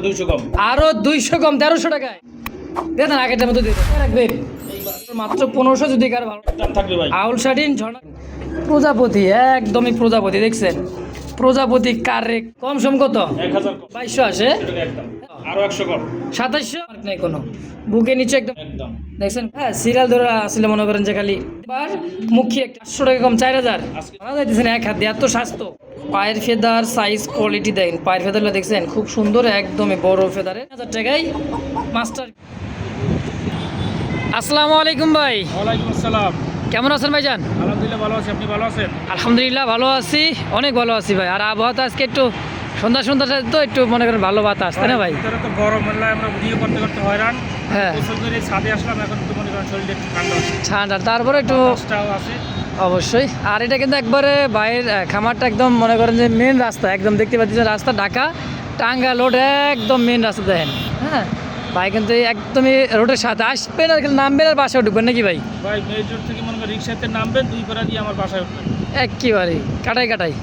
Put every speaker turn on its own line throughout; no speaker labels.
200 কম,
আরো 200 কম 1300 টাকায় দেন আগেরটার মতো দিয়ে রাখবেন মাত্র 1500 যদি কার ভালো
দাম থাকবে ভাই।
আউল শাটিন ঝর্ণা প্রজাপতি একদমই প্রজাপতি দেখছেন প্রজাপতি কার রে কম সম কত
1000 কম,
2200 আসে
টাকা একদম, আরো 100 কম,
2700 নেই কোনো বুকে নিচে একদম
একদম
দেখছেন হ্যাঁ সিরিয়াল ধরে আসলে মনে করেন যে খালি এবার মুখী একটা 800 টাকা কম 4000 বলা যাইতেছেন এক হাত দিয়ে এত স্বাস্থ্য পায়ের ফেদার সাইজ কোয়ালিটি দেখেন পায়ের ফেদারগুলো দেখছেন খুব সুন্দর একদমই বড় ফেদারে 1000 টাকায় মাস্টার। আসসালামু আলাইকুম ভাই,
ওয়ালাইকুম আসসালাম।
কেমন আছেন ভাইজান?
আলহামদুলিল্লাহ ভালো আছি, আপনি ভালো আছেন?
আলহামদুলিল্লাহ ভালো আছি, অনেক ভালো আছি ভাই। আর আবহাওয়া আজকে একটু সন্ধ্যা তো একটু মনে করেন ভালো বাতাস তাই না ভাই?
ভিতরে তো গরম হলে আমরা ভিডিও করতে করতে হয়রান,
হ্যাঁ
গোসল করে ছাদে আসলাম, এখন তো মনে করেন শরীরটা একটু ঠান্ডা আছে,
ঠান্ডা তারপরে একটু
বাতাসটাও আছে।
অবশ্যই। আর এটা কিন্তু একবারে বাইরের খামারটা একদম মনে করেন যে মেন রাস্তা একদম দেখতে পাচ্ছেন রাস্তা ঢাকা টাঙ্গা রোড একদম মেন রাস্তা দেখেন হ্যাঁ ভাই কিন্তু একদমই রোডের সাথে আসবেন আর নামবেন আর বাসায় ঢুকবেন নাকি ভাই?
ভাই মেইন রোড থেকে মনে করেন রিক্সাতে নামবেন, 2 পারা দিয়ে আমার বাসায় উঠবেন,
একেবারে কাটাই কাটাই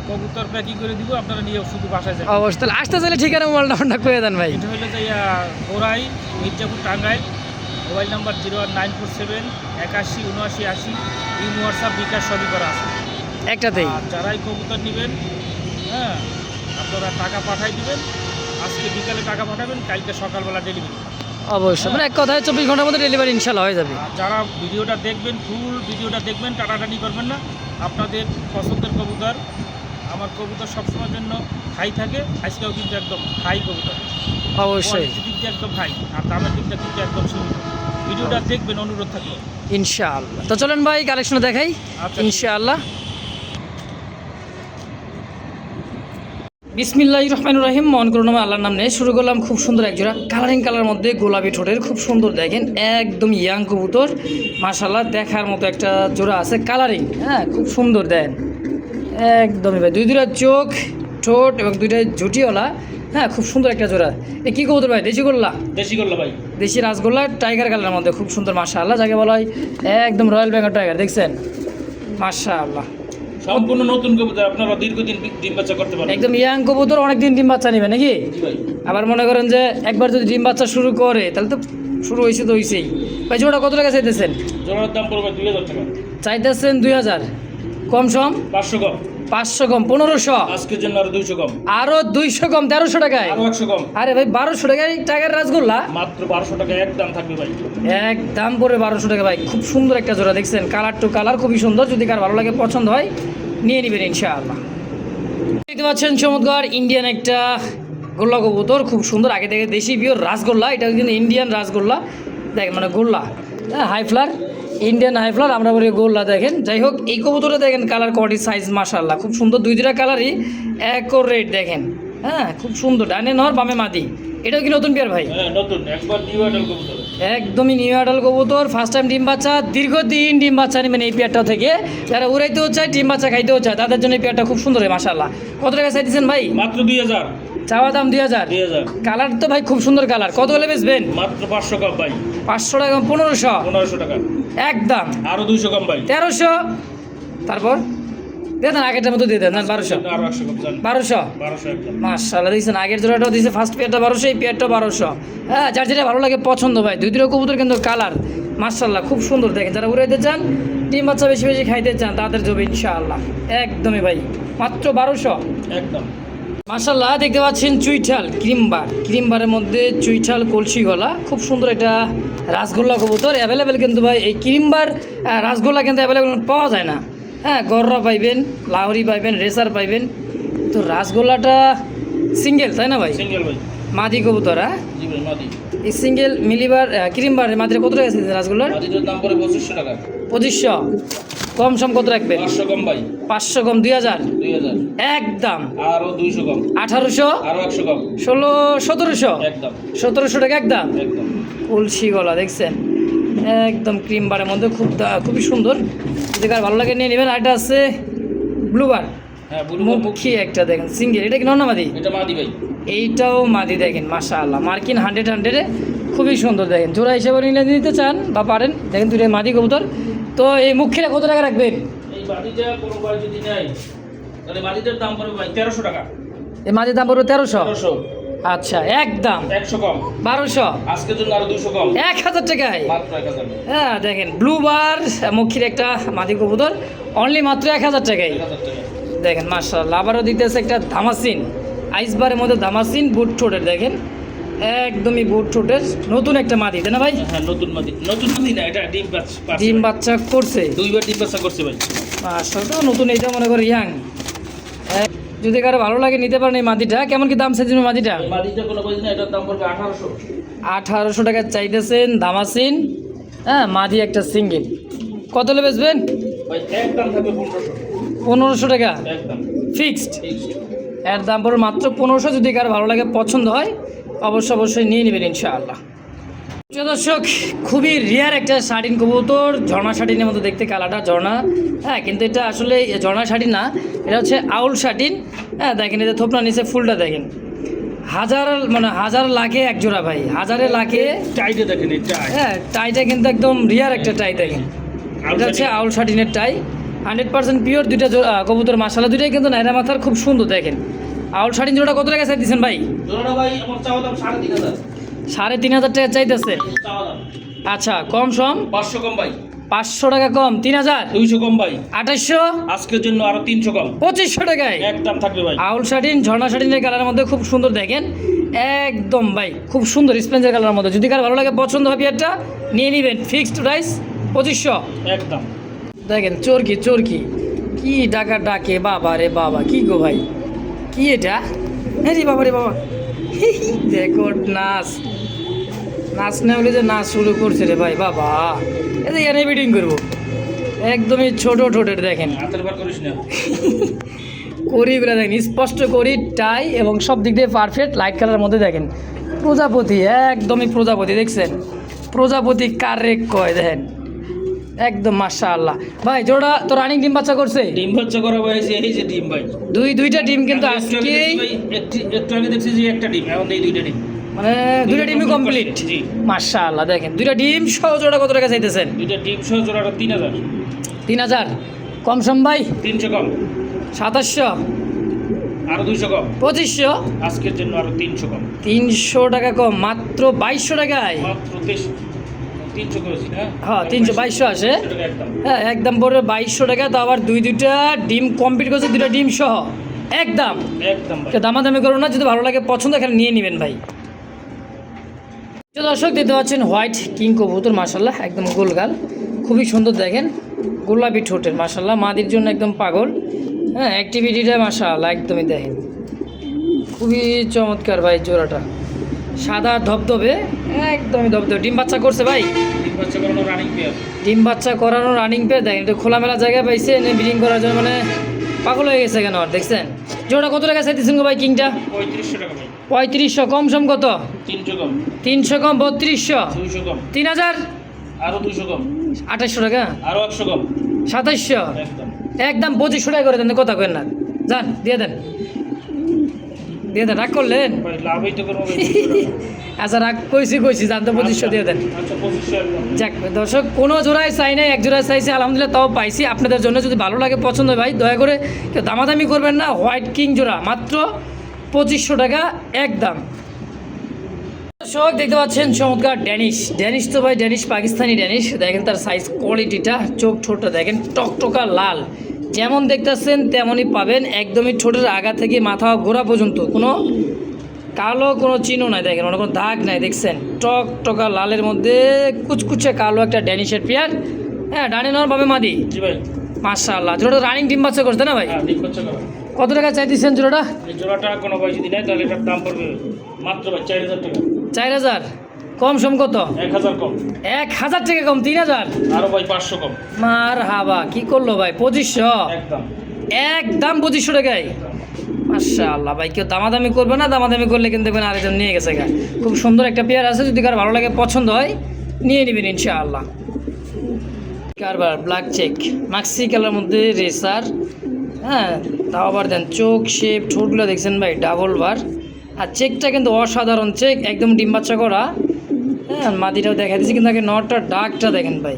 কবুতর প্যাকিং করে দিব, আপনারা নিয়ে শুধু বাসায় যাবেন।
অবশ্যই। তাহলে আসতে চাইলে ঠিকানা মোবাইলটা ফোনটা করে দেন ভাই।
এটা হলো যে গোরাই মির্জাপুর টাঙ্গাইল, মোবাইল নাম্বার 01947 81 79 80, এই হোয়াটসঅ্যাপ বিকাশ সবই করা আছে।
একটাতেই
আর যারাই কবুতর নেবেন, হ্যাঁ আপনারা টাকা পাঠাই দিবেন, আজকে বিকালে টাকা পাঠাবেন, কালকে সকালবেলা ডেলিভারি।
অবশ্যই মানে এক কথায় 24 ঘন্টার মধ্যে ডেলিভারি ইনশাল্লাহ হয়ে যাবে।
আর যারা ভিডিওটা দেখবেন, ফুল ভিডিওটা দেখবেন, টাটাটানি করবেন না, আপনাদের পছন্দের কবুতর। আমার কবুতর সবসময়ের জন্য হাই থাকে, আজকেও কিন্তু একদম হাই কবুতর,
অবশ্যই
কোয়ালিটির দিক দিয়ে একদম হাই, আর দামের দিকটা কিন্তু একদম সীমিত। ভিডিওটা দেখবেন, অনুরোধ থাকলো।
ইনশাআল্লাহ। তো চলেন ভাই কালেকশন দেখাই
আচ্ছা।
ইনশাআল্লাহ। বিসমিল্লাহির রহমানির রহিম। মন করুন আমার আল্লাহর নাম নিয়ে শুরু করলাম। খুব সুন্দর এক জোড়া কালারিং কালার মধ্যে গোলাপি ঠোঁটের খুব সুন্দর দেখেন একদম ইয়াং কবুতর মাশাআল্লাহ দেখার মতো একটা জোড়া আছে কালারিং হ্যাঁ খুব সুন্দর দেন একদমই ভাই দুইটা চোখ ঠোঁট এবং দুইটা ঝুটিওয়ালা হ্যাঁ খুব সুন্দর একটা জোড়া। এ কী কবুতর ভাই? দেশি গোল্লা?
দেশি করলো ভাই,
দেশি রাসগোল্লা টাইগার কালারের মধ্যে খুব সুন্দর মাশাআল্লাহ যাকে বলা হয় একদম রয়্যাল বেঙ্গল টাইগার দেখছেন মাশাআল্লাহ
সম্পূর্ণ নতুন কবুতর, আপনারা দীর্ঘদিন ডিম বাচ্চা করতে পারেন।
একদম ইয়াং কবুতর অনেকদিন ডিম বাচ্চা নেবে নাকি?
জি ভাই।
আবার মনে করেন যে একবার যদি ডিম বাচ্চা শুরু করে তাহলে তো শুরু হয়েছে তো হয়েছেই। ভাই জোড়া কত টাকা চাইতেছেন?
জোড়ার দাম পড়বে 2000 টাকা,
চাইতেছেন 2000 কম সম
500 কম,
500 কম 1500
আজকের জন্য আরো 200 কম,
আরো 200 কম 1300 টাকায়।
আরো 100 কম,
আরে ভাই 1200 টাকায় টাকার রাসগোল্লা
মাত্র 1200 টাকা একদম থাকবে ভাই।
এক দাম পড়ে 1200 টাকা ভাই। খুব সুন্দর একটা জোড়া দেখছেন কালার টু কালার খুবই সুন্দর। যদি কার ভালো লাগে পছন্দ হয় নিয়ে নেবেন ইনশাআল্লাহ। দেখতে পাচ্ছেন চমৎকার ইন্ডিয়ান একটা গোল্লা কবুতর খুব সুন্দর আগে থেকে দেশি পিওর রাসগোল্লা। এটা কিন্তু ইন্ডিয়ান রাসগোল্লা দেখেন মানে গোল্লা হ্যাঁ হাই ফ্লার ইন্ডিয়ান হাই ফ্লার আমরা বলি গোল্লা দেখেন। যাই হোক এই কবুতরটা দেখেন কালার কোয়ালিটি সাইজ মাশাআল্লাহ খুব সুন্দর দুইটা কালারই রেট দেখেন হ্যাঁ খুব সুন্দর ডানে নহর বামে মাদি। এটাও কি নতুন পেয়ার ভাই?
হ্যাঁ নতুন, একবার নিউ অ্যাডাল কবুতর,
একদমই নিউ অ্যাডাল কবুতর ফার্স্ট টাইম ডিম বাচ্চা দীর্ঘদিন ডিম বাচ্চা নেবেন এই পেয়ারটা থেকে। যারা উড়াইতেও চায় ডিম বাচ্চা খাইতেও চায় তাদের জন্য এই পেয়ারটা খুব সুন্দর মাশাআল্লাহ। কত টাকা চাইতেছেন ভাই?
মাত্র 2000,
চাওয়া দাম 2000।
2000,
কালার তো ভাই খুব সুন্দর কালার। কত হলে বেচবেন?
মাত্র 500 কম ভাই,
500 টাকা 1500
1500 টাকা,
একদম
আরো 200 কম ভাই,
1300 তারপর দেন আগেরটার মতো দিয়ে দেন 1200
আরো 100 কম, জান
1200
1200 একদম।
মাশাআল্লাহ দেখছেন আগের জোড়াটাও দিয়েছে ফার্স্ট পেয়ারটা 1200 এই পেয়ারটা 1200 হ্যাঁ যার যেটা ভালো লাগে পছন্দ ভাই। দুইটা কবুতর কিন্তু কালার মাশাআল্লাহ খুব সুন্দর দেখেন। যারা উড়াইতে চান ডিম বাচ্চা বেশি বেশি খাইতে চান তাদের জন্য ইনশাআল্লাহ একদমই ভাই মাত্র 1200
একদম।
মাশাআল্লাহ দেখতে পাচ্ছেন চুইঠাল ক্রিমবারের মধ্যে চুইঠাল কলসি গলা খুব সুন্দর একটা রাসগোল্লা কবুতর অ্যাভেলেবেল কিন্তু ভাই এই ক্রিমবার রাসগোল্লা কিন্তু অ্যাভেলেবেল পাওয়া যায় না হ্যাঁ গররা পাইবেন লাহোরি পাইবেন রেসার পাইবেন তো রাসগোল্লাটা সিঙ্গেল তাই না ভাই?
সিঙ্গেল ভাই,
মাদি কবুতর হ্যাঁ
জি ভাই মাদি।
এই সিঙ্গেল মিলিবার ক্রিমবার মাদির কত টাকা আছে রাসগোল্লার?
মাদিটার দাম পড়ে 2500 টাকা,
2500 কম সম কত রাখবেন?
500 কম ভাই,
500 কম 2000
2000,
একদম
আরো 200 কম,
1800
আরো 100 কম,
1700
একদম
1700 টাকা একদম।
একদম।
কলসি গলা দেখছেন একদম ক্রিম বারের মধ্যে খুবই সুন্দর। যদি কার ভালো লাগে নিয়ে নেবেন। আরেকটা আছে ব্লুবার
হ্যাঁ
মুখী একটা দেখেন সিঙ্গেল। এটা কি নর মাদি?
এটা মাদি ভাই,
এইটাও মাদি দেখেন মাশাআল্লাহ মার্কিন 100 খুবই সুন্দর দেখেন। জোড়া হিসেবে নিতে চান বা পারেন দেখেন দুইটা মাদি কবুতর। তো এই মুখীরা কত টাকা রাখবেন?
এই মাদিটা কোনো ভাই যদি নেয় তাহলে মাদিটার দাম পড়বে ভাই 1300 টাকা,
এই মাদির দাম পড়বে 1300
1300,
আচ্ছা একদম
100 কম
1200,
আজকের জন্য আরো 200 কম
1000 টাকায়।
মাত্র 1000
হ্যাঁ দেখেন ব্লু বার মক্ষীর একটা মাদি কবুতর অনলি মাত্র 1000 টাকায়।
1000 টাকা
দেখেন মাশাআল্লাহ, আবারও দিতেছে একটা ধামাসিন, আইসবারের মধ্যে ধামাসিন বুট ঠোঁটের, দেখেন একদমই বুট ঠোঁটের নতুন একটা মাদি, তাই না ভাই?
হ্যাঁ নতুন মাদি না, এটা ডিম বাচ্চা
ডিম বাচ্চা করছে,
দুইবার ডিম বাচ্চা করছে ভাই।
মাশাআল্লাহ নতুন, এইটা মনে করে ইয়াং। যদি কারো ভালো লাগে নিতে পারেন এই মাদিটা। কেমন কি দাম চাইছেন মাদিটা?
এই মাদিটা কোনো কইছ না, এটার দাম পড়বে 1800।
1800 টাকা চাইতেছেন, ধামাসিন। হ্যাঁ মাদি একটা সিঙ্গেল, কত হলে বেচবেন?
ভাই একদম থাকবে 1500।
1500 টাকা
একদম
ফিক্সড। এর দাম পড়বে মাত্র 1500। যদি কারো ভালো লাগে পছন্দ হয় অবশ্যই নিয়ে নেবেন ইনশাআল্লাহ। প্রিয় দর্শক, খুবই রেয়ার একটা শাটিন কবুতর, ঝর্ণা শাটিনের মতো দেখতে, কালারটা ঝর্ণা। হ্যাঁ কিন্তু এটা আসলে ঝর্ণা শাটিন না, এটা হচ্ছে আউল শাটিন। হ্যাঁ দেখেন এটা থোপনা নিচে ফুলটা দেখেন, হাজার লাখে এক জোড়া ভাই, হাজারে লাখে।
টাইটে দেখেন এই টাই।
হ্যাঁ টাইটা কিন্তু একদম রিয়ার একটা টাই দেখেন, এটা হচ্ছে আউল শাটিনের টাই, 100% পিওর। দুইটা কবুতর মাশাআল্লাহ, দুইটাই কিন্তু নাইরা মাথার খুব সুন্দর। দেখেন আউল শাটিন জোড়া কত টাকা চাইতেছেন ভাই?
জোড়াটা ভাই আমার চাওয়া দাম 3500।
3500 টাকা চাইতেছে।
চাওয়া দাম
আচ্ছা কম সম
500 কম ভাই,
500 টাকা কম, 3000,
200 কম ভাই,
2800,
আজকের জন্য আরো 300 কম,
2500 টাকায়
একদম থাকবে ভাই।
আউল শাটিন ঝর্ণা শাটিনের কালারের মধ্যে খুব সুন্দর দেখেন, একদম ভাই খুব সুন্দর স্পেন্সের কালারের মধ্যে। যদি কার ভালো লাগে পছন্দ হবে একটা নিয়ে নেবেন, ফিক্সড প্রাইস 2500
একদম।
দেখেন চোরকি কি ডাকা ডাকে, বাবা রে বাবা, কি গো ভাই কি এটা? হ্যাঁ রে বাবা রে বাবা, দেখো নাচ না হলে যে নাচ শুরু করছে রে ভাই, বাবা এটা এনে বিডিং করবো। একদমই ছোট ঠোঁটের দেখেন,
হাতের বার করিস না।
করিগুলো দেখেন স্পষ্ট করি, টাই এবং সব দিক দিয়ে পারফেক্ট, লাইট কালারের মধ্যে দেখেন প্রজাপতি, একদমই প্রজাপতি। দেখছেন প্রজাপতি কার রে কয়, দেখেন একদম মাশাআল্লাহ। ভাই জোড়া তো রানিং ডিম বাচ্চা করছে,
ডিম বাচ্চা করা হয়েছে, এই যে ডিম ভাই,
দুইটা ডিম কিন্তু
আমি একটু আগে
আজকেই,
দেখছি ভাই, একটু আগে দেখছি যে একটা ডিম, এখন এই দুইটা ডিম,
মানে দুইটা ডিমই কমপ্লিট।
জি
মাশাআল্লাহ দেখেন দুইটা ডিম সহ জোড়া কত টাকা চাইতেছেন?
দুইটা ডিম সহ জোড়াটা 3000।
3000 কম সম ভাই,
300 কম,
2700,
আরো 200 কম,
2500,
আজকের জন্য আরো 300 কম,
300 টাকা কম, মাত্র 2200 টাকায়।
মাত্র 300 করেছি না?
হ্যাঁ 322 আসে।
200 টাকা একদম।
হ্যাঁ একদম পড়বে 2200 টাকা, তো আবার দুইটা ডিম কমপ্লিট করছে, দুইটা ডিম সহ একদম।
একদম ভাই।
তো দামাদামি করুন না, যদি ভালো লাগে পছন্দ এখানে নিয়ে নেবেন ভাই। তো দর্শক দেখতে পাচ্ছেন হোয়াইট কিং কবুতর, মাশাল্লাহ একদম গোলগাল, খুবই সুন্দর দেখেন, গোলাপি ঠোঁটের মাশাল্লাহ, মাদির জন্য একদম পাগল। হ্যাঁ অ্যাক্টিভিটিটা মাশাল্লাহ একদমই দেখেন, খুবই চমৎকার ভাই জোড়াটা, সাদা ধবধবে, একদমই ধবধবে। ডিম বাচ্চা করছে ভাই,
ডিম বাচ্চা করানো রানিং পেয়ার।
ডিম বাচ্চা করানো রানিং পেয়ে দেখেন, এটা খোলামেলা জায়গায় পাইছে, এনে ব্রিডিং করার জন্য মানে পাগল হয়ে গেছে কেন আর, দেখছেন জোড়া কত টাকা চাইতেছেন গো ভাই কিংটা?
3500 টাকা ভাই,
3500 কম সম কত?
300 কম,
300 কম 3200,
200 কম,
3000,
আরো 200 কম,
2800 টাকা,
আরো 100 কম,
2700,
একদম।
একদম 2500 টাকা করে দেন, কথা কেন না, যান দিয়ে দেন রাগ করলেন?
ভাই লাভই তো করবো ভাই, 200 টাকা।
আচ্ছা রাগ কইছি জান তো 2500 দিয়ে দেন।
আচ্ছা 2500 একদম।
যাক দর্শক, কোনো জোড়ায় চাই নাই, এক জোড়ায় চাইছি আলহামদুলিল্লাহ, তাও পাইছি আপনাদের জন্য। যদি ভালো লাগে পছন্দ হয় ভাই দয়া করে কেউ দামাদামি করবেন না, হোয়াইট কিং জোড়া মাত্র 2500 টাকা একদম। দর্শক দেখতে পাচ্ছেন চমৎকার ড্যানিশ তো ভাই ড্যানিশ পাকিস্তানি ড্যানিশ, দেখেন তার সাইজ কোয়ালিটিটা, চোখ ঠোঁটটা দেখেন টকটকা লাল, যেমন দেখতেছেন তেমনই পাবেন, একদমই ঠোঁটের আগা থেকে মাথা গোড়া পর্যন্ত কোনো কালো কোনো চিহ্ন নাই, দেখেন কোনো দাগ নাই, দেখছেন টকটকা লালের মধ্যে কুচকুচে কালো একটা ড্যানিশের পেয়ার। হ্যাঁ ডানে নেওয়ার পাবে মাদি,
জি ভাই।
মাশাআল্লাহ জোড়াটা রানিং ডিম বাচ্চা করছে না ভাই?
হ্যাঁ ডিম বাচ্চা করা।
কত টাকা চাইতেছেন জোড়াটা?
এই জোড়াটা কোনো ভাই যদি নেয় তাহলে এটার দাম পড়বে মাত্র ভাই 4000 টাকা।
4000 কম সম কত?
1000 কম,
1000 টাকা কম, 3000,
আরো ভাই 500 কম,
মার হাবা কি করলো ভাই, 2500
একদম।
একদম 2500 টাকায়। মাশাআল্লাহ ভাই কেউ দামাদামি করবে না, দামাদামি করলে কিন্তু দেখবেন আরেকজন নিয়ে গেছে গা। খুব সুন্দর একটা পেয়ার আছে, যদি কার ভালো লাগে পছন্দ হয় নিয়ে নেবেন ইনশাআল্লাহ। কারবার ব্ল্যাক চেক মাক্সি কালার মধ্যে রেসার, হ্যাঁ তাও আবার দেন চোখ শেপ ঠোঁটগুলো দেখছেন ভাই ডাবল বার, আর চেকটা কিন্তু অসাধারণ চেক, একদম ডিম বাচ্চা করা। হ্যাঁ মাদিটাও দেখা দিচ্ছি, কিন্তু আগে নটটা ডাকটা দেখেন ভাই,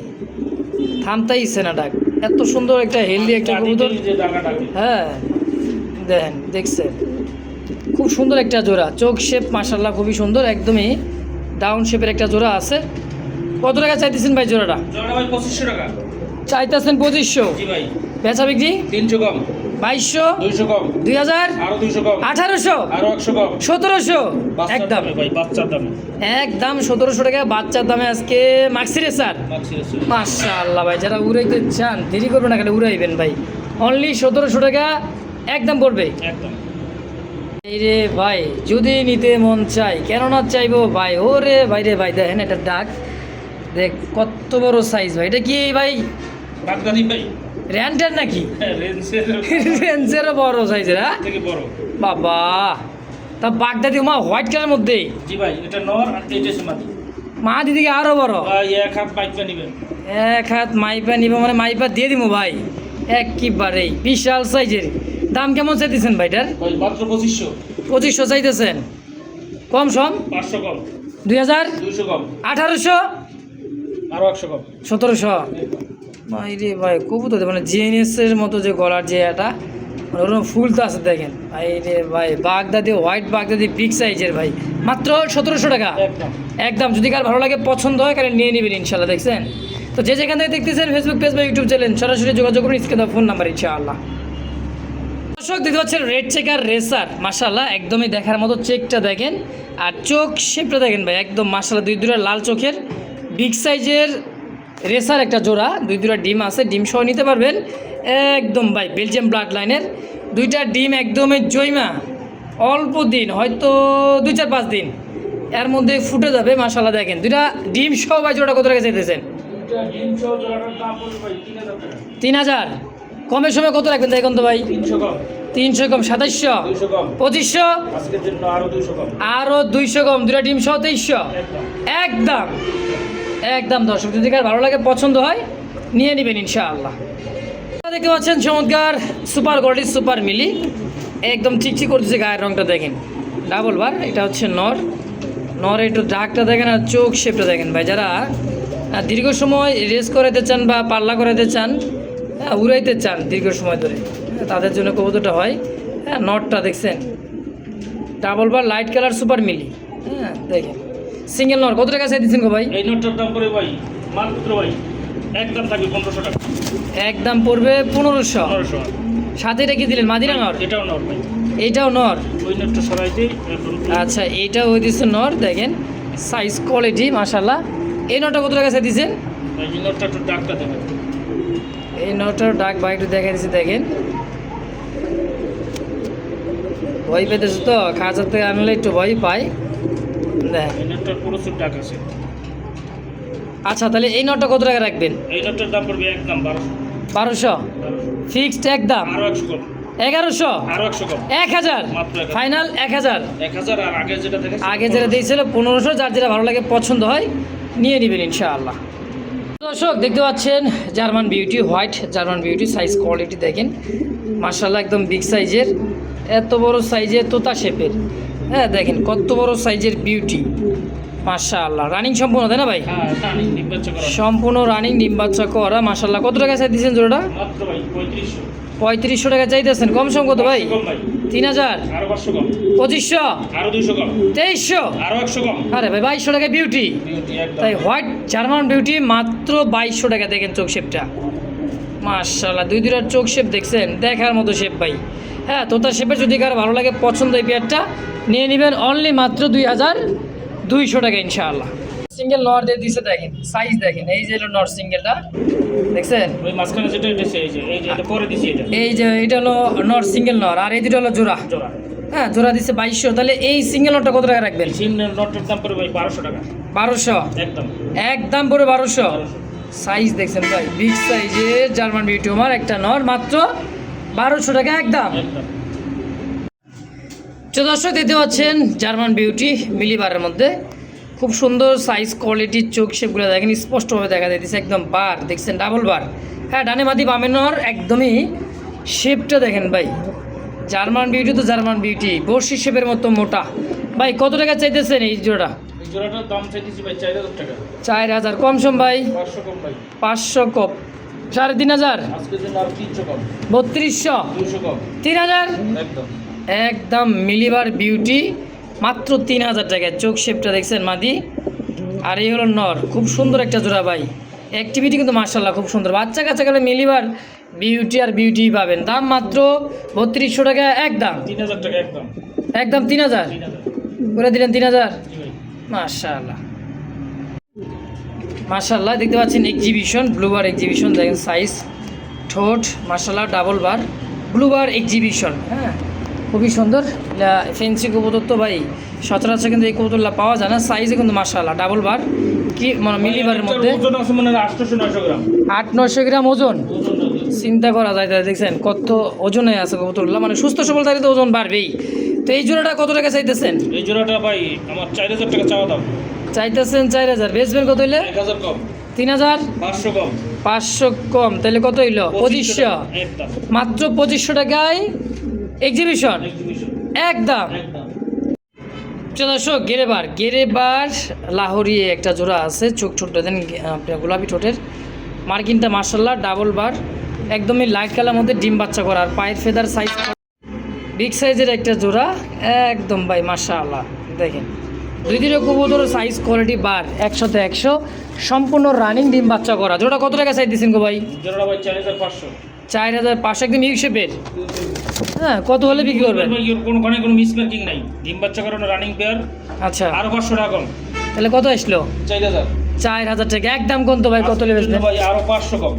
থামতাইছে না ডাক, এত সুন্দর একটা হেলদি একটা কবুতর।
যে টাকা টাকা
হ্যাঁ দেখেন দেখছেন খুব খুব সুন্দর একটা জোড়া, চোখ শেপ মাশাল্লাহ খুবই সুন্দর, একদমই ডাউন শেপের একটা জোড়া আছে। কত টাকা চাইতেছেন ভাই জোড়াটা?
জোড়াটা ভাই 2500 টাকা।
চাইতেছেন 2500,
জি ভাই।
বেচা বিক্রি
300 কম,
2200,
200 কম,
2000,
আরো 200 কম,
1800,
আরো 100 কম।
1700,
বাচ্চার
একদম
দামে ভাই, বাচ্চার দামে।
একদম 1700 টাকা বাচ্চার দামে আজকে মাক্সি রেসার। মাশাআল্লাহ ভাই, যারা উড়াইতে চান দেরি করবেন না, খালি উড়াইবেন ভাই। অনলি 1700 টাকা একদম পড়বে।
একদম।
এই রে ভাই, যদি নিতে মন চাই, কেন না চাইবো ভাই। ওরে ভাই রে ভাই, দেখেন এটা ডাক, দেখ কত বড় সাইজ ভাই। এটা কি ভাই
বাগদাদি ভাই,
র্যান্টার নাকি?
রেঞ্জের
রেঞ্জেরও বড় সাইজের, হ্যাঁ
থেকে বড়।
বাবা, তা বাগদাদি মা হোয়াইট কালার মধ্যে।
জি ভাই, এটা নর আর এটা সমাধি।
মা দিদিকে আরো বড়।
ভাই এক হাত বাইকটা নেবেন।
এক হাত মাইপা নিব মানে মাইপা দিয়ে দিব ভাই, একেবারেই বিশাল সাইজের। দাম কেমন চাইতেছেন ভাইটার?
ভাই মাত্র 2500।
2500 চাইতেছেন, কম সম
500 কম,
2000,
200 কম,
1800,
আরো 100 কম।
1700। ভাই রে ভাই, কবুতর মানে জিএনএসের মতো যে গলার যে এটা, মানে ওরকম ফুল তো আছে দেখেন। ভাই রে ভাই, বাগদাদি হোয়াইট বাগদাদি বিগ সাইজের ভাই, মাত্র 1700 টাকা
একদম।
একদম। যদি কার ভালো লাগে পছন্দ হয় তাহলে নিয়ে নেবেন ইনশাল্লাহ। দেখছেন তো, যে যেখান থেকে দেখতেছেন ফেসবুক পেজ বা ইউটিউব চ্যানেল, সরাসরি যোগাযোগ করুন, স্ক্রিনে দেওয়া ফোন নাম্বার ইনশাআল্লাহ। দর্শক দেখতে পাচ্ছেন রেড চেকার রেসার, মাশাআল্লাহ একদমই দেখার মতো। চেকটা দেখেন আর চোখ শেপটা দেখেন ভাই, একদম মাশাআল্লাহ। দুইটা লাল চোখের বিগ সাইজের রেসার একটা জোড়া, দুইটা ডিম আছে, ডিম সহ নিতে পারবেন একদম ভাই। বেলজিয়াম ব্লাড লাইনের দুইটা ডিম, একদমই জৈমা, অল্প দিন হয়তো 2-4-5 দিন এর মধ্যে ফুটে যাবে মাশাআল্লাহ। দেখেন দুইটা ডিম সহ ভাই, জোড়া কত টাকা চাইতেছেন?
এটা ডিম সহ জোড়াটার দাম পড়বে ভাই 3000 টাকা।
3000। কমের সময় কত রাখবেন দেখুন তো ভাই?
300 কম,
300 কম, 2700,
200 কম,
2500,
আজকের জন্য আরো 200 কম।
আরও 200 কম, দুটা ডিম সহ 2300
একদম।
একদম একদম। দর্শক যদি কার ভালো লাগে পছন্দ হয় নিয়ে নেবেন ইনশাআল্লাহ। দেখতে পাচ্ছেন চমৎকার সুপার গোল্ডি সুপার মিলি, একদম চিকচিক করতেছে গায়ের রংটা দেখেন, ডাবল বার। এটা হচ্ছে নর, নর একটু ডাকটা দেখেন আর চোখ শেপটা দেখেন ভাই। যারা দীর্ঘ সময় রেস করাতে চান বা পাল্লা করাতে চান, উড়াইতে চান দীর্ঘ সময় ধরে, তাদের জন্য কবুতরটা হয়। হ্যাঁ, নটটা দেখছেন double bar light colour super মিলি। হ্যাঁ দেখেন, সিঙ্গেল নর কত টাকা চাই দিচ্ছেন গো ভাই?
এই নোটটার দাম পড়বে ভাই মাত্র ভাই একদম থাকবে 1500 টাকা।
একদম পড়বে 1500।
1500।
সাথে এটা কি দিলেন? মাদিরা নর?
এটাও নর ভাই।
এইটাও নর?
ওই নোটটা সরাই দিই এখন।
আচ্ছা, এইটাও ওই দিচ্ছে নর, দেখেন সাইজ কোয়ালিটি মাশাল্লাহ। এই নটটা কত টাকা চাই দিচ্ছেন?
এই নোটটা একটু ডাকটা দেবেন।
এই নটটার ডাক ভাই একটু দেখা দিচ্ছি দেখেন, ভয় পেতেছে তো, খাঁচার থেকে আনলে একটু ভয় পাই দেখ।
এই নোটটার প্রচুর ডাক আছে।
আচ্ছা, তাহলে এই নটটা কত টাকা রাখবেন?
এই নোটটার দাম পড়বে একদম
1200 ফিক্সড একদম।
আরো 100 কম,
1100,
আরো 100 কম,
1000
মাত্র 1000।
ফাইনাল 1000।
1000। আর আগে যেটা দেখেছি
আগে যেটা দিয়েছিল 1500। যার যেটা ভালো লাগে পছন্দ হয় নিয়ে নেবেন ইনশাআল্লাহ। দর্শক দেখতে পাচ্ছেন German beauty, white German beauty, size quality দেখেন মাশাআল্লাহ, একদম বিগ সাইজের, এত বড় সাইজের তোতা শেপের। হ্যাঁ দেখেন কত বড় সাইজের বিউটি মাশাআল্লাহ। রানিং সম্পূর্ণ তাই না ভাই?
হ্যাঁ, রানি নির্বাচন করা
সম্পূর্ণ রানিং, ডিম বাচ্চা করা মাশাআল্লাহ। কত টাকা চাই দিয়েছেন জোড়াটা?
মাত্র ভাই 3500।
3500 টাকা চাইতেছেন, কম সম কত ভাই?
কম ভাই
3000,
আরো 500 কম,
2500,
আরো 200 কম,
2300,
আরো 100 কম।
আরে ভাই 2200 টাকা বিউটি।
বিউটি একদম।
তাই হোয়াইট জার্মান বিউটি মাত্র 2200 টাকা। দেখেন চোখ শেপটা মাশাআল্লাহ, দুইটার চোখ শেপ দেখছেন, দেখার মতো শেপ ভাই। হ্যাঁ, তোতা শেপের যদি কার ভালো লাগে পছন্দ এই পেয়ারটা নিয়ে নেবেন অনলি মাত্র 2200 টাকা ইনশাআল্লাহ। সিঙ্গেল নর দিয়ে দিছে দেখেন, সাইজ দেখেন, এই যে হলো নর সিঙ্গেলটা দেখছেন,
ওই মাঝখানে যেটা এটা এই যে এটা পরে দিছি এটা।
এই যে এটা হলো নর সিঙ্গেল নর, আর এই দুটো হলো জোড়া।
জোড়া।
হ্যাঁ, জোড়া দিচ্ছে 2200। তাহলে এই সিঙ্গেল নটটা কত টাকা রাখবেন?
সিন নোটের দাম পড়বে ভাই 1200 টাকা।
1200
একদম।
একদম পড়ে 1200। সাইজ দেখছেন ভাই, বিগ সাইজের জার্মান বিউটি আমার একটা নর, মাত্র 1200 টাকা একদম।
একদম।
দর্শক দেখতে পাচ্ছেন জার্মান বিউটি মিলিবারের মধ্যে, খুব সুন্দর সাইজ কোয়ালিটি, চোখ শেপগুলো দেখেন স্পষ্টভাবে দেখা যাইতেছে, একদম বার দেখছেন, ডাবল বার। হ্যাঁ, ডানে মাদি বামে নর, একদমই শেপটা দেখেন ভাই। জার্মান বিউটি তো জার্মান বিউটি, বর্ষি শেপের মতো মোটা। ভাই কত টাকা চাইতেছেন এই জোড়া?
এই জোড়াটার দাম চাইতেছি ভাই 4000 টাকা।
4000 কম সম ভাই?
500 কম ভাই।
500 কম, 3500,
আজকের জন্য আর 300 কম,
3200,
200 কম।
3000,
একদম।
একদম মিলিবার বিউটি, মাত্র 3000 টাকায়। চোখ শেপটা দেখছেন মাদি, আর এই হলো নর। খুব সুন্দর একটা জোড়া ভাই, অ্যাক্টিভিটি কিন্তু মার্শাল্লাহ খুব সুন্দর। বাচ্চা কাচ্চা গেলে মিলিবার বিউটি আর বিউটি পাবেন। দাম মাত্র 3200 টাকা একদম।
3000 টাকা একদম।
একদম 3000
3000
করে দিলেন। 3000
জি ভাই।
মাশাআল্লাহ মাশাআল্লাহ, দেখতে পাচ্ছেন এক্সিবিশন, ব্লুবার এক্সিবিশন। দেখেন সাইজ, ঠোঁট মাশাআল্লাহ ডাবল বার, ব্লুবার এক্সিবিশন। হ্যাঁ, খুবই সুন্দর। ফেন্সি কবুতর তো ভাই সচরাচর কিন্তু এই কবুতরটা পাওয়া যায় না। সাইজে কিন্তু মাশাআল্লাহ ডাবল বার, কি মানে মিলিবারের মধ্যে
ওজন আছে মনে হয় 800-900 গ্রাম।
800-900 গ্রাম ওজন।
ওজন
চিন্তা করা যায়, তাহলে দেখছেন কত ওজনে আছে কবুতরগুলো। মানে সুস্থ সবল থাকলে তো ওজন বাড়বেই। তো এই জোড়াটা কত টাকা চাইতেছেন?
এই জোড়াটা ভাই আমার 4000 টাকা চাওয়া দাম।
চাইতেছেন 4000, বেচবেন কত হইলে?
1000 কম,
3000,
500 কম,
500 কম, তাহলে কত হইলো? 2500।
একদম।
মাত্র 2500 টাকায় এক্সিবিশন
এক্সিবিশন
একদম।
একদম।
দর্শক, গেরেবার লাহোরি একটা জোড়া আছে। চোখ ছোটটা দেন আপনার গোলাপি ঠোঁটের, মার্কিনটা মার্শাল্লাহ ডাবল বার, একদমই লাইট কালার মধ্যে ডিম বাচ্চা করা, আর পায়ের ফেদার সাইজ বিগ সাইজের একটা জোড়া একদম ভাই মাশাআল্লাহ। দেখেন দুই দিনের কবুতর সাইজ কোয়ালিটি বার 100তে 100, সম্পূর্ণ রানিং ডিম বাচ্চা করা। জোড়া কত টাকা চাই দিচ্ছেন গো ভাই?
জোড়াটা ভাই 4500।
4500 একদম ইউ শেপের। হ্যাঁ, কত হলে বিক্রি করবেন?
কোনো মিসমার্কিং নাই, ডিম বাচ্চা করানো রানিং পেয়ার।
আচ্ছা,
আরো 500 টাকা কম,
তাহলে কত আসলো?
4000।
4000 টাকা একদম। কোন তো ভাই কত লেবে?
ভাই আরো 500 কম,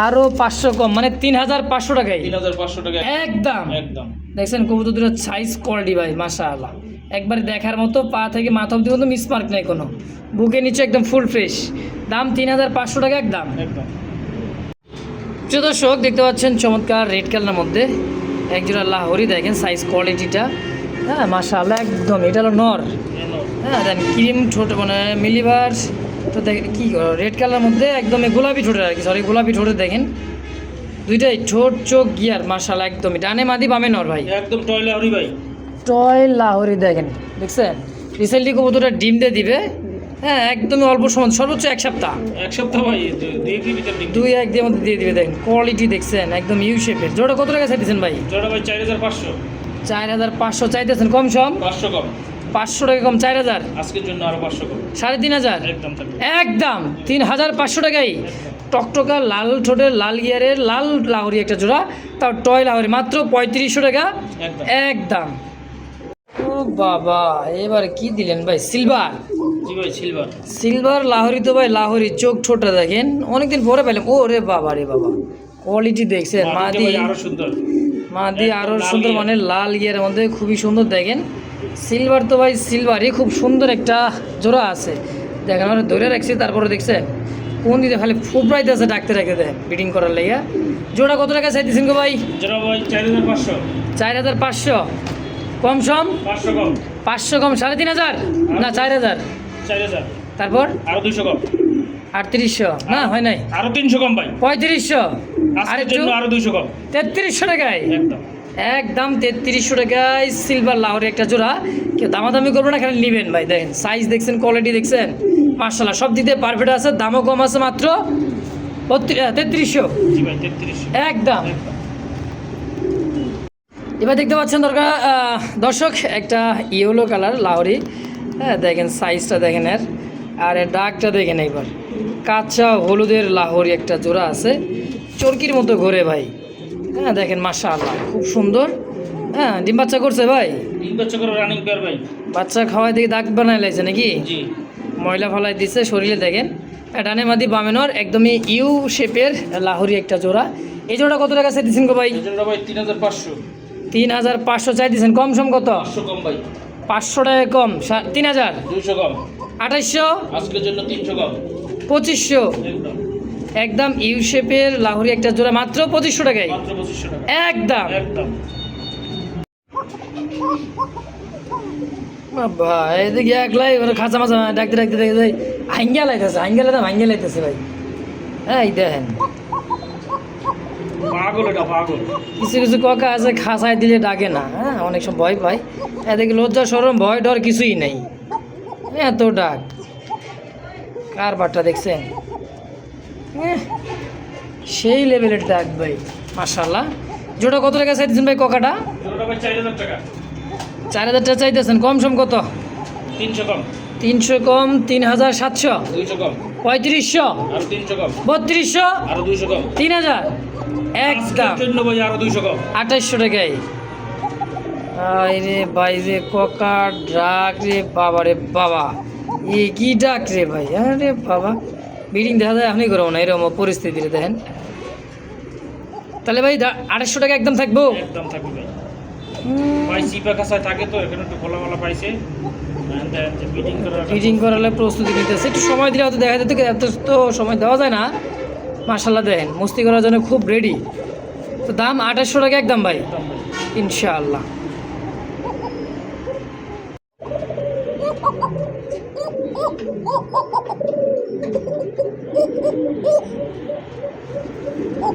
আরো 500 কম, মানে 3500 টাকায়
3500 টাকা
একদম।
একদম।
দেখছেন কবুতর দুটোর সাইজ কোয়ালিটি ভাই মাশাআল্লাহ, একবার দেখার মতো। পা থেকে মাথা অব্দি কিন্তু মিসমার্ক নাই কোনো, বুকে নিচে একদম ফুল ফ্রেশ। দাম 3500 টাকা একদম।
একদম।
প্রিয় দর্শক, দেখতে পাচ্ছেন চমৎকার রেড কালারের মধ্যে একজোড়া লাহোরি। দেখেন সাইজ কোয়ালিটিটা, হ্যাঁ মাশাআল্লাহ একদম। এটা হলো নর। হ্যাঁ, দেন ক্রিম ঠোঁট মানে মিলিবার তো দেখেন কী রেড কালারের মধ্যে একদম গোলাপি ঠোঁটের আর কি, সরি গোলাপি ঠোঁটের। দেখেন দুইটাই ঠোঁট চোখ গিয়ার মাশাআল্লাহ একদমই। ডানে মাদি বামে নর ভাই,
একদম টয়লা হরি ভাই।
টয় লাহোরি। দেখেন দেখছেন রিসেন্টলি কবুতরটা ডিম দিয়ে দিবে। হ্যাঁ, একদমই অল্প সময়, সর্বোচ্চ 1 সপ্তাহ।
1 সপ্তাহ ভাই, 2 ভিতর ডিম।
2-1 দিনের মধ্যে দিয়ে দিবে। দেখেন কোয়ালিটি দেখছেন একদম ইউ শেপের। জোড়া কত টাকা চাইতেছেন ভাই?
জোড়া ভাই 4500।
4500 চাইতেছেন, কম সম
500 কম,
500 টাকা কম। 4000,
আজকের জন্য আরো 500 কম,
3500
একদম থাকবে।
একদম। 3500 টাকাই টকটকা লাল ঠোঁটের লাল গিয়ারের লাল লাহোরি একটা জোড়া, তাও টয় লাহোরি, মাত্র 3500 টাকা
একদম।
একদম। ও বাবা, এবার কি দিলেন ভাই? সিলভার।
জি ভাই সিলভার।
সিলভার লাহোরি তো ভাই লাহোরি, চোখ ছোটটা দেখেন অনেকদিন পরে পেলাম। ও রে বাবা রে বাবা, কোয়ালিটি দেখছেন। মাদি
আরো সুন্দর,
মাদি আরো
একদম লাল
সুন্দর,
গিয়ার।
মানে লাল গিয়ারের মধ্যে খুবই সুন্দর। দেখেন সিলভার তো ভাই সিলভারই, খুব সুন্দর একটা জোড়া আছে। দেখেন আমরা ধরে রাখছি, তারপরে দেখছেন কোন দিকে খালি ফুপড়াইতে আছে, ডাকতে রাখতে দেয় ব্রিডিং করার লাইয়া। জোড়া কত টাকা চাইতেছেন গো ভাই?
জোড়া ভাই 4500।
4500 কম সম
500 কম,
500 কম 3500 না 4000,
4000।
তারপর
আরো 200 কম,
3800 না হয় নাই,
আরো 300 কম ভাই।
3500 আর
আজকের
একটু
জন্য আরো 200 কম,
3300 টাকায়
একদম।
একদম। 3300 টাকায় সিলভার লাহোরি একটা জোড়া। কেউ দামাদামি করবে না, খালি নেবেন ভাই। দেখেন সাইজ দেখছেন, কোয়ালিটি দেখছেন মার্শাল্লাহ, সব দিতে পারফেক্ট আছে। দামও কম আছে, মাত্র 3300
জি ভাই 3300
একদম।
একদম।
এবার দেখতে পাচ্ছেন দর্শক একটা ইয়েলো কালার লাহোরি। হ্যাঁ, দেখেন সাইজটা দেখেন এর, আর এর ডাকটা দেখেন। এইবার কাঁচা হলুদের লাহোরি একটা জোড়া আছে, চরকির মতো ঘোরে ভাই। হ্যাঁ, দেখেন মাশাআল্লাহ খুব সুন্দর। হ্যাঁ, ডিম বাচ্চা করছে ভাই,
ডিম বাচ্চা করে রানিং পেয়ার ভাই।
বাচ্চা খাওয়াই দেখি দাগ বানায় লাইছে নাকি,
জি
ময়লা ফালাই দিচ্ছে শরীরে। দেখেন ডানে মাদি বামে নর, একদমই ইউ শেপের লাহোরি একটা জোড়া। এই জোড়া কত টাকা চাই দিচ্ছেন গো ভাই?
এই জন্য ভাই 3500।
3500 চাই দিচ্ছেন, কম সম কত?
500 কম ভাই,
500 টাকা কম। 3000,
200 কম,
2800,
আজকের জন্য 300 কম,
2500
একদম।
একদম। ইউ শেপের লাহোরি একটা জোড়া, মাত্র 2500 টাকায়
মাত্র 2500 টাকা
একদম।
একদম।
ভাই এদিকে একলাই খাঁচা মাছা ডাকতে ডাকতে দেখে যাই হাঙ্গা লাইতেছে, হাঙ্গা লাইতেছে ভাই। হ্যাঁ, এই দেখেন
পাগল, এটা পাগল।
কিছু কিছু কাকা আছে খাঁচায় দিলে ডাকে না। হ্যাঁ, অনেক সময় ভয় পায়। এদিকে লজ্জা সরম ভয় ডর কিছুই নেই, এত ডাক। কার বাটটা দেখছেন? সেই লেভেলের ডাক ভাই মাশাআল্লাহ। জোড়া কত টাকা চাইতেছেন ভাই ককাটা?
জোড়াটা ভাই 4000 টাকা।
4000 টাকা চাইতেছেন, কম সম কত?
300 কম।
300 কম 3700,
200 কম।
3500,
আর 300 কম।
3200,
আর 200 কম।
3000, একদম
জন্য ভাই আরো 200 কম।
2800 টাকায়। আরে ভাই রে কোকা ডাক রে বাবা রে বাবা, এ কি ডাক রে ভাই, আরে বাবা বিডিং দেখা যায় আপনি করবো না এরকম পরিস্থিতিতে দেখেন। তাহলে ভাই 2800 টাকা একদম থাকবো?
একদম থাকবে ভাই। ভাই সিপা কাছায় থাকে তো এখানে একটু খোলামেলা পাইছে।
ফিটিং করালে প্রস্তুতি নিতেছে, একটু সময় দিলে হয়তো দেখা যেত, এত তো সময় দেওয়া যায় না। মার্শাল্লাহ দেখেন মস্তি করার জন্য খুব রেডি। তো দাম 2800 টাকা একদম ভাই, ইনশাআল্লাহ।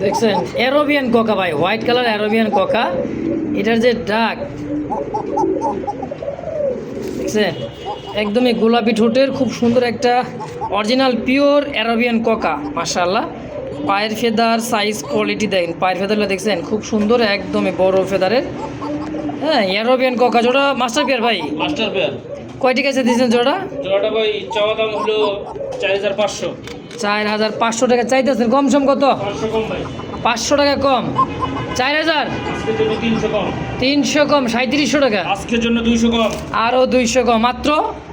দেখছেন অ্যারোবিয়ান কোকা ভাই, হোয়াইট কালার অ্যারোবিয়ান কোকা, এটার যে ডাক দেখছেন একদমই গোলাপি ঠোঁটের, খুব সুন্দর একটা অরিজিনাল পিওর অ্যারোবিয়ান কোকা। মাশাআল্লাহ পায়ের ফেদার সাইজ কোয়ালিটি দেখেন, পায়ের ফেদারগুলো দেখছেন খুব সুন্দর, একদমই বড় ফেদারের। হ্যাঁ অ্যারোবিয়ান কোকা জোড়া মাস্টার পেয়ার ভাই,
মাস্টার পেয়ার।
কয়টি কাছে দিয়েছেন জোড়া?
জোড়াটা ভাই চাওয়া দাম হলো 4500।
4500 টাকা চাইতেছেন, কম সম কত?
500 কম ভাই।
500 টাকা কম, 4000,
আজকের জন্য 300 কম।
300 কম 3700 টাকা,
আজকের জন্য 200 কম।
আরও 200 কম, মাত্র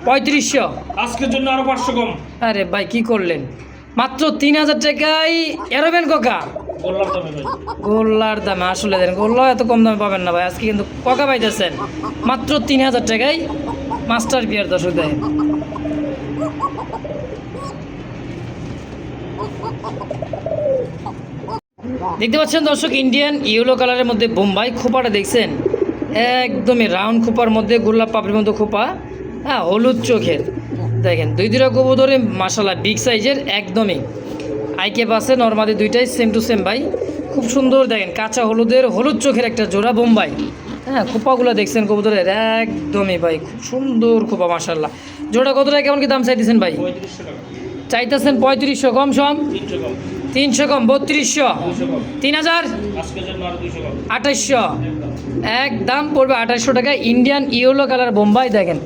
3500।
আজকের জন্য আরো 500 কম।
আরে ভাই কি করলেন, মাত্র 3000 টাকায় অ্যারোবিয়ান কোকা
বললাম তবে ভাই।
গোল্লার দামে, আসলে দেন গোল্লা এত কম দামে পাবেন না ভাই, আজকে কিন্তু কোকা পাইতেছেন মাত্র 3000 টাকায় মাস্টার বিয়ার। দর্শক দেখেন দেখতে পাচ্ছেন দর্শক, ইন্ডিয়ান ইয়েলো কালারের মধ্যে বোম্বাই খোপাটা দেখছেন, একদমই রাউন্ড খোপার মধ্যে গোলাপ পাপড়ির মতো খোপা, হ্যাঁ হলুদ চোখের দেখেন, দুইটা কবুতরে মাশাআল্লাহ বিগ সাইজের, একদমই আইকে পাশে নর্মালি দুইটাই সেম টু সেম ভাই, খুব সুন্দর দেখেন কাঁচা হলুদের হলুদ চোখের একটা জোড়া বোম্বাই। হ্যাঁ খোপাগুলো দেখছেন কবুতরের, একদমই ভাই খুব সুন্দর খোপা মাশাআল্লাহ। জোড়া কত টাকা কেমন কি দাম চাইতেছেন ভাই?
3500 টাকা।
চাইতেছেন 3500, কম সম
300 কম।
300 কম 3200,
200 কম।
3000,
আজকের জন্য আরো 200 কম।
2800,
একদম।
একদম পড়বে 2800 টাকা। ইন্ডিয়ান ইয়েলো কালার বোম্বাই দেখেন,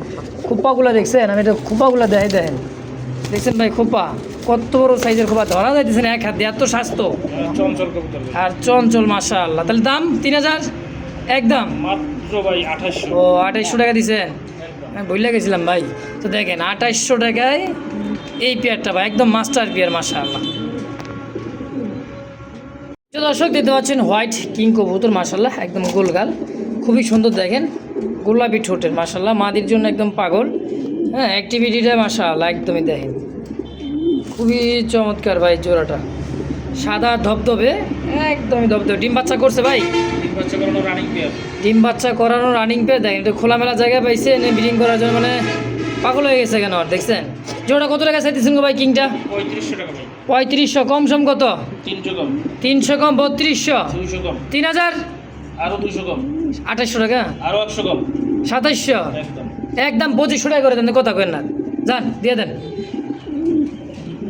খোপাগুলো দেখছেন, আমি এটা খোপাগুলো দেখেন দেখছেন ভাই, খোপা কত বড় সাইজের খোপা, ধরা যাইতেছেন এক হাত দিয়ে, এত স্বাস্থ্য
চঞ্চল কবুতর ভাই।
আর চঞ্চল মাশাআল্লাহ। তাহলে দাম 3000 একদম,
মাত্র ভাই 2800।
ও 2800 টাকা দিছেন,
একদম।
আমি ভুলে গেছিলাম ভাই। তো দেখেন 2800 টাকায় এই পেয়ারটা ভাই, একদম মাস্টার পেয়ার মাশাআল্লাহ। তো দর্শক দেখতে পাচ্ছেন হোয়াইট কিং কবুতর মাশাআল্লাহ, একদম গোলগাল, খুবই সুন্দর দেখেন, গোলাপি ঠোঁটের মাশাআল্লাহ, মাদির জন্য একদম পাগল। হ্যাঁ অ্যাক্টিভিটিটা মাশাআল্লাহ একদমই দেখেন খুবই চমৎকার ভাই, জোড়াটা সাদা ধবধবে, একদমই ধবধবে। ডিম বাচ্চা করছে ভাই?
ডিম বাচ্চা করানো রানিং পেয়ার।
ডিম বাচ্চা করানো রানিং পেয়ার দেখেন, এটা খোলামেলা জায়গায় পাইছে, এনে ব্রিডিং করার জন্য মানে পাগল হয়ে গেছে কেন আর, দেখছেন জোড়া কত টাকা চাইতেছেন গো ভাই কিংটা?
3500 টাকা ভাই।
3500, কম সম কত?
300 কম।
300 কম 3200,
200 কম।
3000,
আরো 200 কম।
2800 টাকা,
আরো 100 কম।
2700,
একদম।
একদম 2500 টাকা করে দেন, কথা কেন না, যান দিয়ে দেন,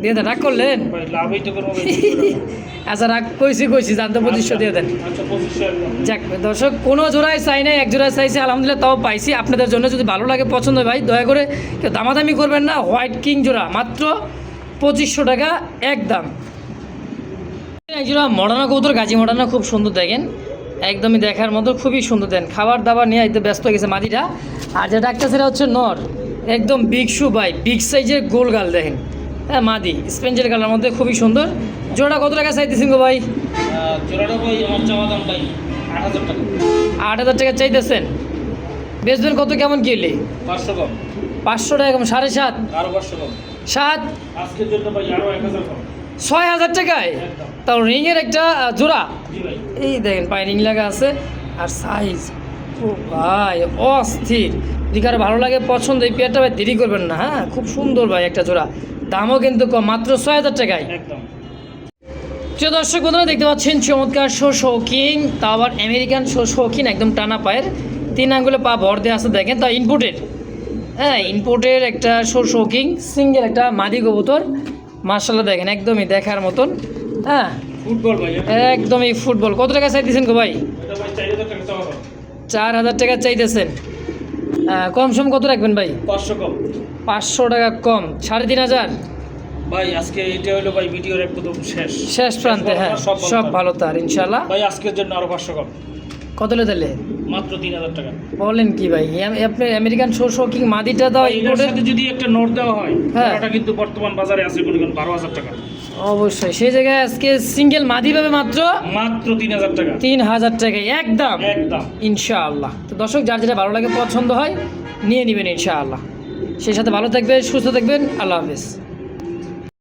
দিয়ে দেন, রাগ করলেন?
ভাই লাভই তো করবো ভাই 200 টাকা।
আচ্ছা রাগ কইছি জান তো 2500 দিয়ে দেন।
আচ্ছা 2500 একদম।
যাক দর্শক, কোনো জোড়ায় চাই নাই, এক জোড়ায় চাইছি আলহামদুলিল্লাহ, তাও পাইছি আপনাদের জন্য। যদি ভালো লাগে পছন্দ হয় ভাই, দয়া করে কেউ দামাদামি করবেন না। হোয়াইট কিং জোড়া মাত্র 2500 টাকা একদম। এক জোড়া মডার্না কবুতর, গাজী মডার্না, খুব সুন্দর দেখেন, একদমই দেখার মতো, খুবই সুন্দর দেন। খাবার দাবার নিয়ে একদম ব্যস্ত হয়ে গেছে মাদিটা, আর যেটা একটা সেটা হচ্ছে নর, একদম বিগ শু ভাই, বিগ সাইজের গোল গাল দেখেন। হ্যাঁ মাদি স্পেঞ্জের গালের মধ্যে খুবই সুন্দর। জোড়া কত টাকা চাইতেছেন গো ভাই?
জোড়াটা ভাই আমার চাওয়া দাম ভাই 8000 টাকা।
8000 টাকা চাইতেছেন, বেচবেন কত কেমন কিনলে?
500 কম।
500 টাকা কম, 7.5,
আরো 500 কম।
7,
আজকের জন্য ভাই আরো 1000 কম।
6000 টাকায়
একদম।
তাও রিংয়ের একটা জোড়া,
জি ভাই।
এই দেখেন পায়ে রিং লাগা আছে, আর সাইজ ও ভাই অস্থির। যদি কারো ভালো লাগে পছন্দ, এই পেয়ারটা ভাই দেরি করবেন না। হ্যাঁ খুব সুন্দর ভাই একটা জোড়া, দামও কিন্তু কম, মাত্র 6000 টাকায়।
একদম।
প্রিয় দর্শক বন্ধুরা দেখতে পাচ্ছেন চমৎকার শৌখিন, তা আবার আমেরিকান শৌখিন, একদম টানা পায়ের, 3 আঙ্গুলে পা ভর দিয়ে আছে দেখেন, তা ইনপুটের, হ্যাঁ ইনপুটের একটা শৌখিন সিঙ্গেল একটা মাদি কবুতর মাশাআল্লাহ দেখেন, একদমই দেখার মতন। হ্যাঁ
ফুটবল ভাই।
একদমই ফুটবল। কত টাকা চাইতেছেন গো ভাই?
এটা 4,000 টাকা চাওয়া দাম।
4,000 টাকা চাইতেছেন। কম সম কত রাখবেন ভাই?
500 কম।
500 টাকা কম, 3,500।
ভাই আজকে এটা হলো ভাই ভিডিওর একদম
শেষ প্রান্তে, হ্যাঁ সব ভালো তার ইনশাল্লাহ।
ভাই আজকের জন্য আরো 500 কম।
কত দিলে?
মাত্র 3,000 টাকা।
বলেন কি ভাই, আপনি আমেরিকান শোকিং মাদিটা দাও
এটার
ইম্পোর্টেড।
সাথে যদি একটা নোট দেওয়া হয়,
হ্যাঁ।
ওটা কিন্তু বর্তমান বাজারে আছে কোন 12,000 টাকা।
অবশ্যই সেই জায়গায় আজকে সিঙ্গেল মাদি পাবে মাত্র
3,000 টাকা।
3,000 টাকায় একদম
একদম
ইনশাআল্লাহ। তো দর্শক যার যেটা ভালো লাগে পছন্দ হয় নিয়ে নেবেন ইনশাআল্লাহ। সেই সাথে ভালো থাকবেন, সুস্থ থাকবেন, আল্লাহ হাফেজ।